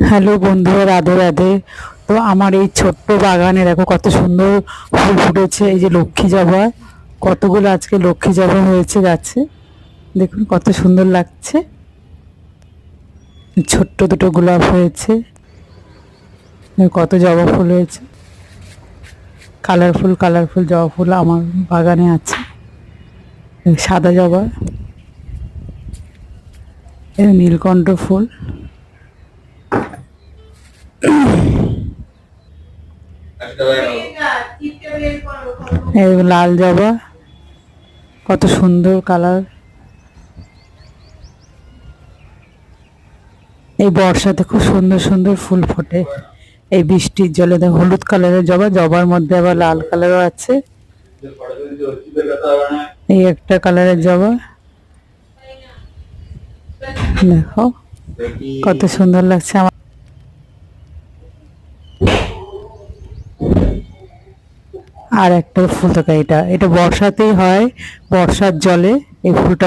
Hello বন্ধুরা, রাধে রাধে। তো আমার এই ছোট্ট বাগানে দেখো কত সুন্দর ফুল ফুটেছে। এই যে লক্ষ্মী জবা, কতগুলো আজকে লক্ষ্মী জবা হয়েছে গাছে। দেখুন কত সুন্দর লাগছে। ছোট্ট দুটো গোলাপ হয়েছে, কত জবা ফুল হয়েছে। কালারফুল কালারফুল জবা ফুল আমার বাগানে আছে। সাদা জবা, এই নীলকণ্ঠ ফুল, এই লাল জবা, কত সুন্দর কালার। এই বর্ষাতে খুব সুন্দর সুন্দর ফুল ফোটে। এই বৃষ্টির জলে দেখো হলুদ কালারের জবা, জবার মধ্যে আবার লাল কালারও আছে। এই একটা কালারের জবা, দেখো কত সুন্দর লাগছে আমার। আর একটা ফুল থাকে, এটা এটা বর্ষাতেই হয়, বর্ষার জলে এই ফুলটা